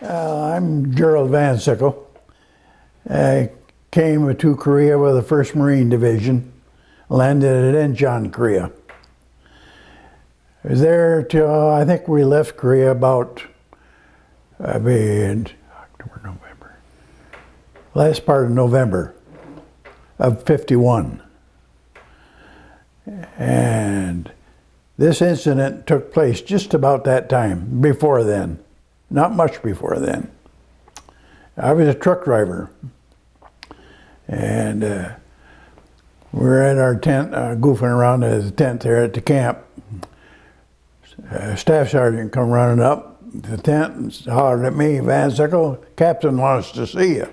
I'm Gerald Van Sickle. I came to Korea with the 1st Marine Division, landed at Incheon, Korea. I was there till, I think we left Korea about, in October, November, last part of November of '51. And this incident took place just about that time, before then. Not much before then. I was a truck driver, and we were at our tent, goofing around at the tent there at the camp. Staff sergeant come running up the tent and hollered at me, "Van Sickle, Captain wants to see you."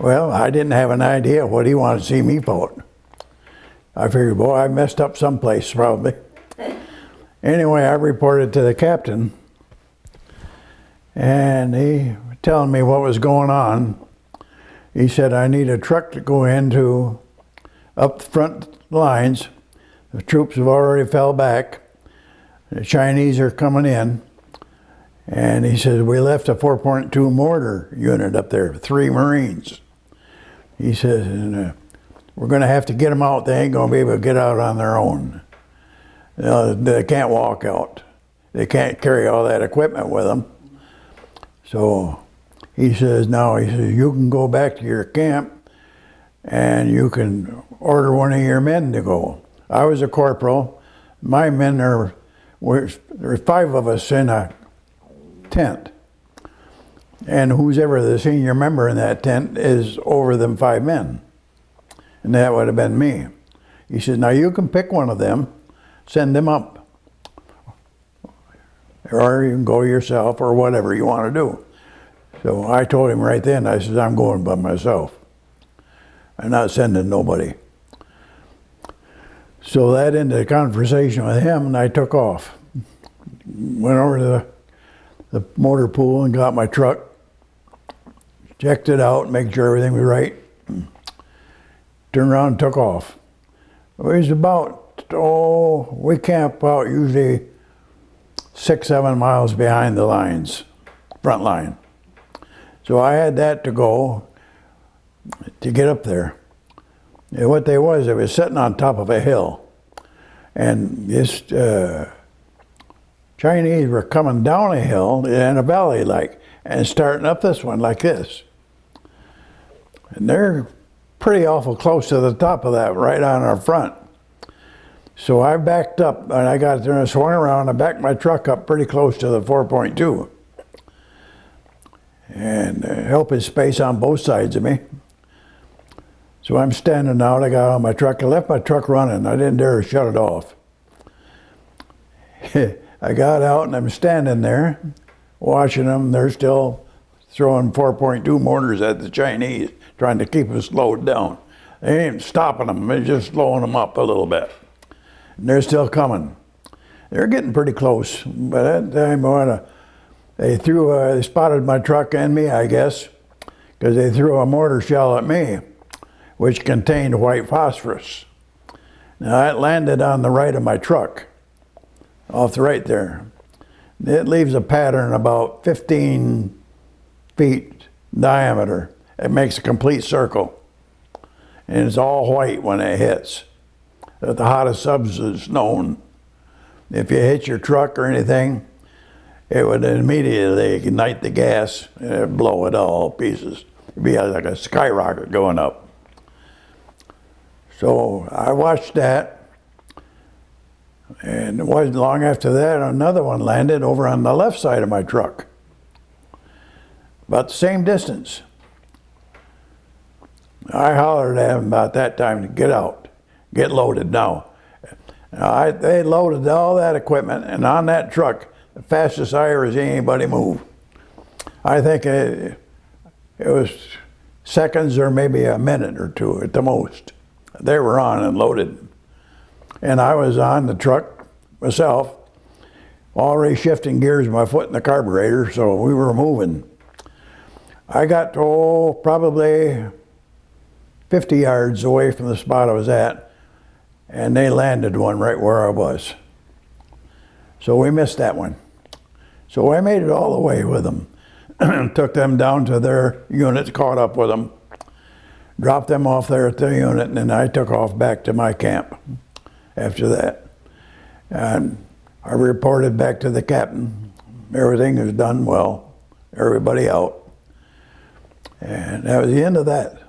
Well, I didn't have an idea what he wanted to see me for. I figured, boy, I messed up someplace probably. Anyway, I reported to the captain, and he was telling me what was going on. He said, "I need a truck to go into up the front lines. The troops have already fell back. The Chinese are coming in." And he says, "We left a 4.2 mortar unit up there, 3 Marines." He says, "And we're going to have to get them out. They ain't going to be able to get out on their own. You know, they can't walk out. They can't carry all that equipment with them." So he says, "You can go back to your camp and you can order one of your men to go." I was a corporal. My men there's 5 of us in a tent. And who's ever the senior member in that tent is over them 5 men. And that would have been me. He says, "Now you can pick one of them, send them up. Or you can go yourself or whatever you want to do." So I told him right then, I said, "I'm going by myself. I'm not sending nobody." So that ended the conversation with him, and I took off. Went over to the motor pool and got my truck, checked it out, make sure everything was right, turned around and took off. It was about, we camp out usually 6-7 miles behind the lines, front line. So I had that to go to get up there. And what they was sitting on top of a hill. And this Chinese were coming down a hill in a valley and starting up this one like this. And they're pretty awful close to the top of that, right on our front. So I backed up, and I got there and I swung around. I backed my truck up pretty close to the 4.2. And helping space on both sides of me. So I'm standing out, I got on my truck, I left my truck running, I didn't dare shut it off. I got out and I'm standing there, watching them. They're still throwing 4.2 mortars at the Chinese, trying to keep us slowed down. They ain't stopping them, they're just slowing them up a little bit. And they're still coming. They're getting pretty close. By that time, they spotted my truck and me, I guess, because they threw a mortar shell at me, which contained white phosphorus. Now it landed on the right of my truck, off the right there. It leaves a pattern about 15 feet diameter. It makes a complete circle. And it's all white when it hits. The hottest substance known. If you hit your truck or anything, it would immediately ignite the gas and it'd blow it all to pieces. It'd be like a skyrocket going up. So I watched that, and it wasn't long after that another one landed over on the left side of my truck. About the same distance. I hollered at him about that time to get out, get loaded now. They loaded all that equipment, and on that truck, the fastest I ever seen anybody move. I think it was seconds or maybe a minute or 2 at the most. They were on and loaded. And I was on the truck myself, already shifting gears with my foot in the carburetor, so we were moving. I got to probably 50 yards away from the spot I was at, and they landed one right where I was. So we missed that one. So I made it all the way with them. Took them down to their units, caught up with them, dropped them off there at their unit, and then I took off back to my camp after that. And I reported back to the captain. Everything was done well, everybody out. And that was the end of that.